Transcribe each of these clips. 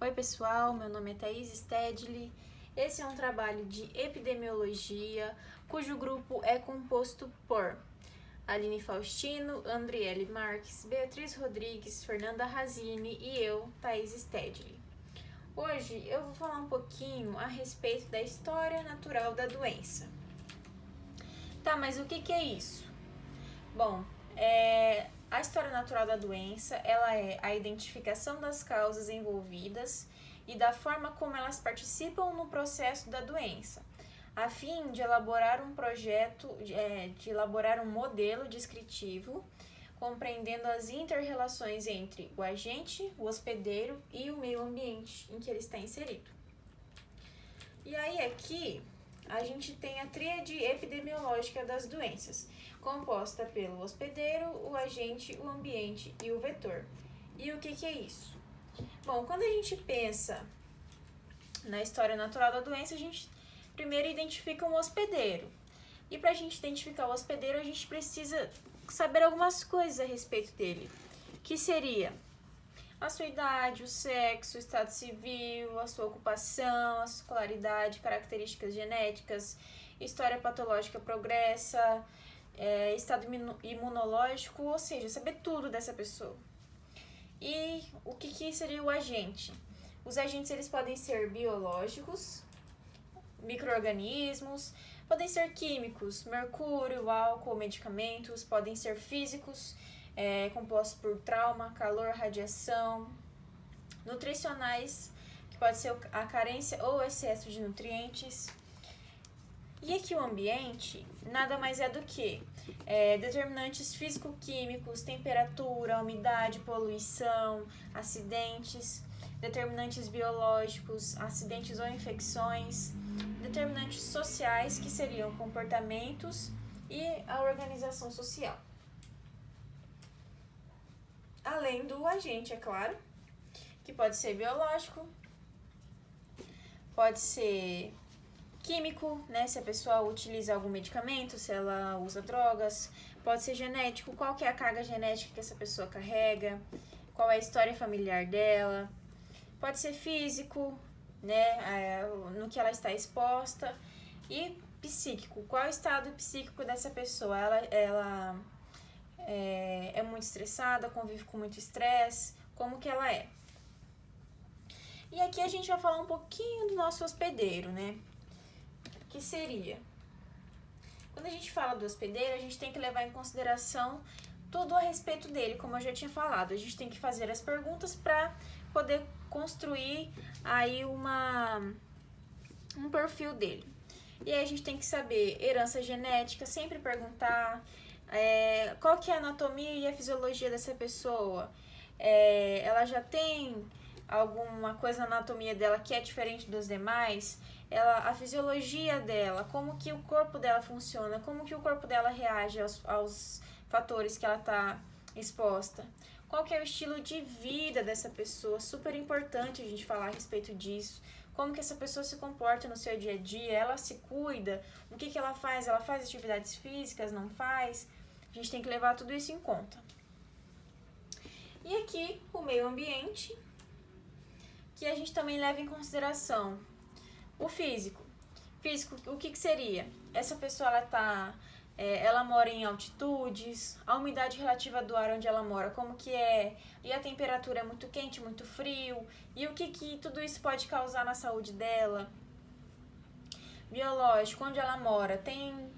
Oi pessoal, meu nome é Thaís Stedley. Esse é um trabalho de epidemiologia, cujo grupo é composto por Aline Faustino, Andriele Marques, Beatriz Rodrigues, Fernanda Razini e eu, Thaís Stedley. Hoje eu vou falar um pouquinho a respeito da história natural da doença. Tá, mas o que é isso? Bom, a história natural da doença, ela é a identificação das causas envolvidas e da forma como elas participam no processo da doença, a fim de elaborar um projeto, de elaborar um modelo descritivo, compreendendo as inter-relações entre o agente, o hospedeiro e o meio ambiente em que ele está inserido. E aí aqui a gente tem a tríade epidemiológica das doenças, composta pelo hospedeiro, o agente, o ambiente e o vetor. E o que é isso? Bom, quando a gente pensa na história natural da doença, a gente primeiro identifica um hospedeiro. E para a gente identificar o hospedeiro, a gente precisa saber algumas coisas a respeito dele, que seria a sua idade, o sexo, o estado civil, a sua ocupação, a sua escolaridade, características genéticas, história patológica progressa, estado imunológico, ou seja, saber tudo dessa pessoa. E o que seria o agente? Os agentes eles podem ser biológicos, micro-organismos, podem ser químicos, mercúrio, álcool, medicamentos, podem ser físicos, compostos por trauma, calor, radiação, nutricionais, que pode ser a carência ou excesso de nutrientes. E aqui o ambiente nada mais é do que determinantes físico-químicos, temperatura, umidade, poluição, acidentes, determinantes biológicos, acidentes ou infecções, determinantes sociais, que seriam comportamentos e a organização social. Além do agente, é claro, que pode ser biológico, pode ser químico, né, se a pessoa utiliza algum medicamento, se ela usa drogas, pode ser genético, qual que é a carga genética que essa pessoa carrega, qual é a história familiar dela, pode ser físico, né, no que ela está exposta, e psíquico, qual é o estado psíquico dessa pessoa, ela é muito estressada, convive com muito estresse, como que ela é. E aqui a gente vai falar um pouquinho do nosso hospedeiro, né? Que seria, quando a gente fala do hospedeiro, a gente tem que levar em consideração tudo a respeito dele, como eu já tinha falado. A gente tem que fazer as perguntas para poder construir aí um perfil dele. E aí a gente tem que saber herança genética, sempre perguntar qual que é a anatomia e a fisiologia dessa pessoa. Ela já tem alguma coisa na anatomia dela que é diferente dos demais, a fisiologia dela, como que o corpo dela funciona, como que o corpo dela reage aos fatores que ela está exposta, qual que é o estilo de vida dessa pessoa, super importante a gente falar a respeito disso, como que essa pessoa se comporta no seu dia a dia, ela se cuida, o que ela faz atividades físicas, não faz, a gente tem que levar tudo isso em conta. E aqui o meio ambiente, que a gente também leva em consideração o físico. Físico, o que seria? Essa pessoa ela mora em altitudes, a umidade relativa do ar onde ela mora, como que é, e a temperatura é muito quente, muito frio, e o que tudo isso pode causar na saúde dela. Biológico, onde ela mora, tem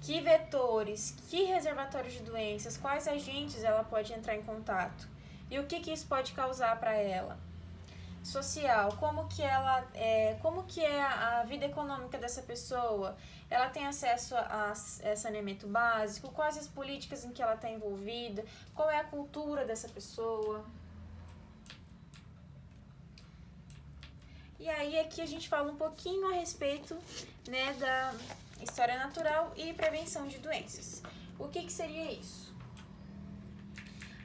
que vetores, que reservatórios de doenças, quais agentes ela pode entrar em contato, e o que isso pode causar para ela. Social, como que é a vida econômica dessa pessoa, ela tem acesso a saneamento básico, quais as políticas em que ela está envolvida, qual é a cultura dessa pessoa. E aí aqui a gente fala um pouquinho a respeito, né, da história natural e prevenção de doenças. O que seria isso?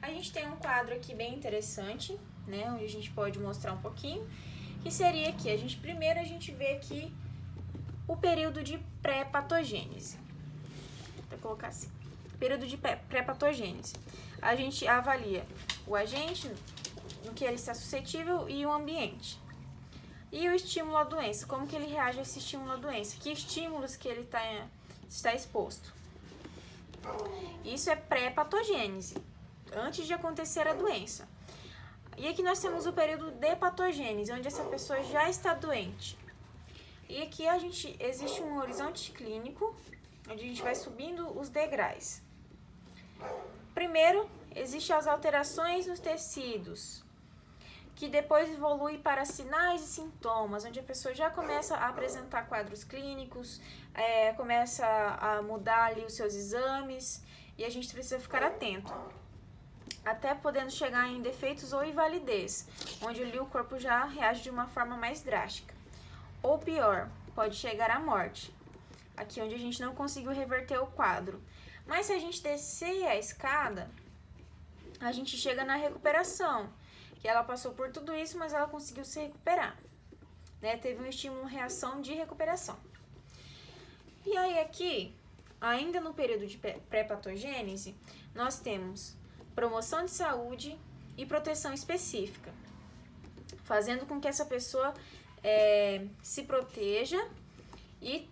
A gente tem um quadro aqui bem interessante, né, onde a gente pode mostrar um pouquinho, que seria aqui, primeiro a gente vê aqui o período de pré-patogênese. Vou colocar assim, período de pré-patogênese. A gente avalia o agente, no que ele está suscetível, e o ambiente. E o estímulo à doença, como que ele reage a esse estímulo à doença? Que estímulos que ele está exposto? Isso é pré-patogênese, antes de acontecer a doença. E aqui nós temos o período de patogênese, onde essa pessoa já está doente. E aqui existe um horizonte clínico, onde a gente vai subindo os degraus. Primeiro, existem as alterações nos tecidos, que depois evolui para sinais e sintomas, onde a pessoa já começa a apresentar quadros clínicos, começa a mudar ali os seus exames, e a gente precisa ficar atento, até podendo chegar em defeitos ou invalidez, onde ali o corpo já reage de uma forma mais drástica. Ou pior, pode chegar à morte, aqui onde a gente não conseguiu reverter o quadro. Mas se a gente descer a escada, a gente chega na recuperação, que ela passou por tudo isso, mas ela conseguiu se recuperar, né? Teve um estímulo-reação de recuperação. E aí aqui, ainda no período de pré-patogênese, nós temos promoção de saúde e proteção específica, fazendo com que essa pessoa se proteja e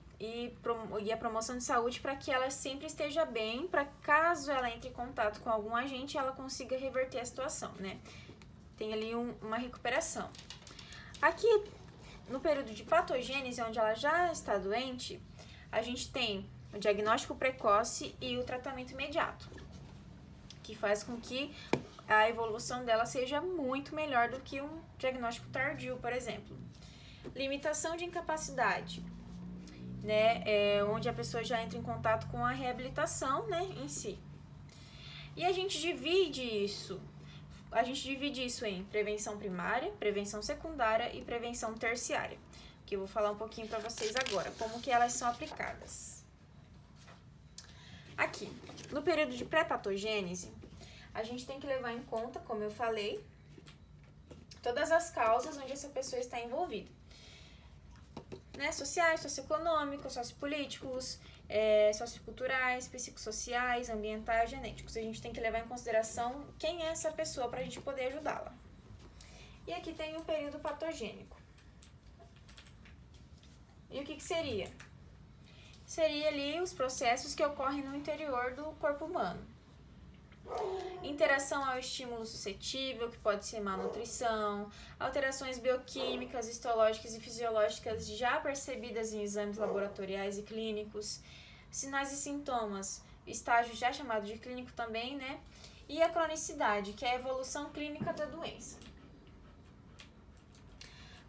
a promoção de saúde para que ela sempre esteja bem, para caso ela entre em contato com algum agente, ela consiga reverter a situação, né? Tem ali uma recuperação. Aqui, no período de patogênese, onde ela já está doente, a gente tem o diagnóstico precoce e o tratamento imediato, que faz com que a evolução dela seja muito melhor do que um diagnóstico tardio, por exemplo. Limitação de incapacidade, né? Onde a pessoa já entra em contato com a reabilitação, né, em si. E a gente divide isso em prevenção primária, prevenção secundária e prevenção terciária, que eu vou falar um pouquinho para vocês agora, como que elas são aplicadas. Aqui, no período de pré-patogênese, a gente tem que levar em conta, como eu falei, todas as causas onde essa pessoa está envolvida, né? Sociais, socioeconômicos, sociopolíticos, socioculturais, psicossociais, ambientais, genéticos. A gente tem que levar em consideração quem é essa pessoa para a gente poder ajudá-la. E aqui tem o período patogênico. E o que seria? Seria ali os processos que ocorrem no interior do corpo humano. Interação ao estímulo suscetível, que pode ser malnutrição, alterações bioquímicas, histológicas e fisiológicas já percebidas em exames laboratoriais e clínicos, sinais e sintomas, estágio já chamado de clínico também, né? E a cronicidade, que é a evolução clínica da doença.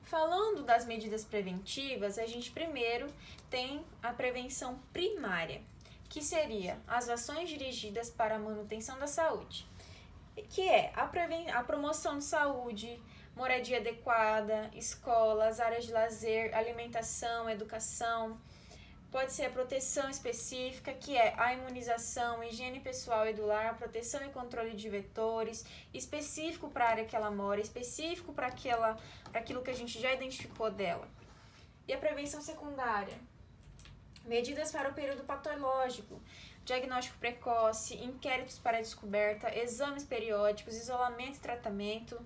Falando das medidas preventivas, a gente primeiro tem a prevenção primária, que seria as ações dirigidas para a manutenção da saúde, que é a promoção de saúde, moradia adequada, escolas, áreas de lazer, alimentação, educação. Pode ser a proteção específica, que é a imunização, higiene pessoal e do lar, proteção e controle de vetores, específico para a área que ela mora, específico para aquilo que a gente já identificou dela. E a prevenção secundária, medidas para o período patológico, diagnóstico precoce, inquéritos para descoberta, exames periódicos, isolamento e tratamento.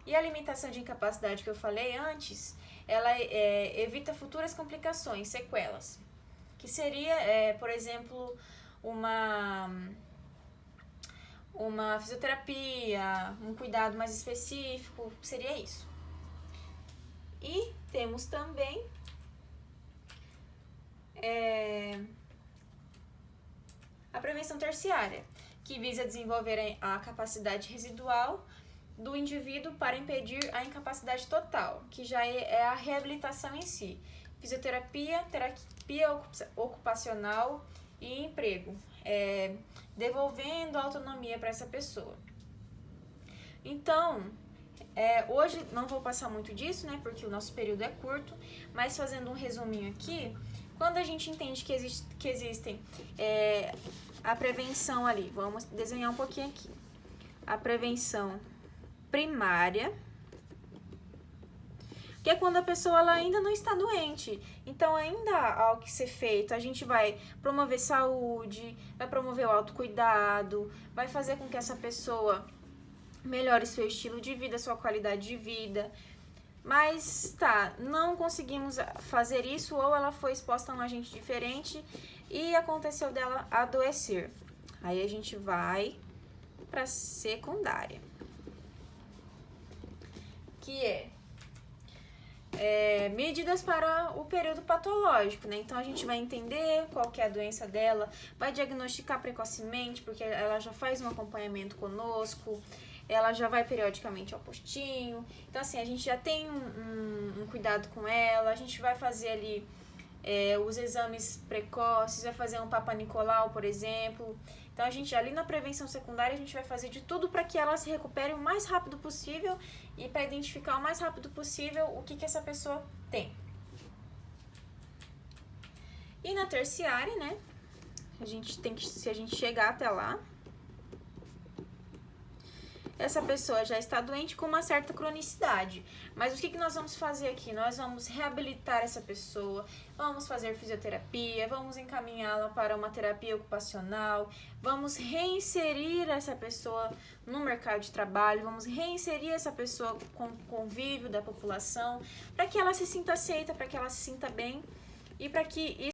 E a limitação de incapacidade que eu falei antes, ela evita futuras complicações, sequelas, que seria, por exemplo, uma fisioterapia, um cuidado mais específico, seria isso. E temos também a prevenção terciária, que visa desenvolver a capacidade residual do indivíduo para impedir a incapacidade total, que já é a reabilitação em si. Fisioterapia, terapia ocupacional e emprego, devolvendo a autonomia para essa pessoa. Então, hoje não vou passar muito disso, né, porque o nosso período é curto, mas fazendo um resuminho aqui, quando a gente entende que existem a prevenção ali, vamos desenhar um pouquinho aqui, a prevenção primária, que é quando a pessoa ela ainda não está doente, então ainda há algo que ser feito. A gente vai promover saúde, vai promover o autocuidado, vai fazer com que essa pessoa melhore seu estilo de vida, sua qualidade de vida, Mas tá, não conseguimos fazer isso, ou ela foi exposta a um agente diferente e aconteceu dela adoecer. Aí a gente vai para secundária, que medidas para o período patológico, né? Então a gente vai entender qual que é a doença dela, vai diagnosticar precocemente, porque ela já faz um acompanhamento conosco, ela já vai periodicamente ao postinho. Então assim, a gente já tem um cuidado com ela, a gente vai fazer ali os exames precoces, vai fazer um Papa Nicolau, por exemplo. Então, a gente ali na prevenção secundária, a gente vai fazer de tudo para que ela se recupere o mais rápido possível e para identificar o mais rápido possível o que essa pessoa tem. E na terciária, né, se a gente chegar até lá, essa pessoa já está doente com uma certa cronicidade. Mas o que nós vamos fazer aqui? Nós vamos reabilitar essa pessoa, vamos fazer fisioterapia, vamos encaminhá-la para uma terapia ocupacional, vamos reinserir essa pessoa no mercado de trabalho, vamos reinserir essa pessoa com o convívio da população, para que ela se sinta aceita, para que ela se sinta bem e para que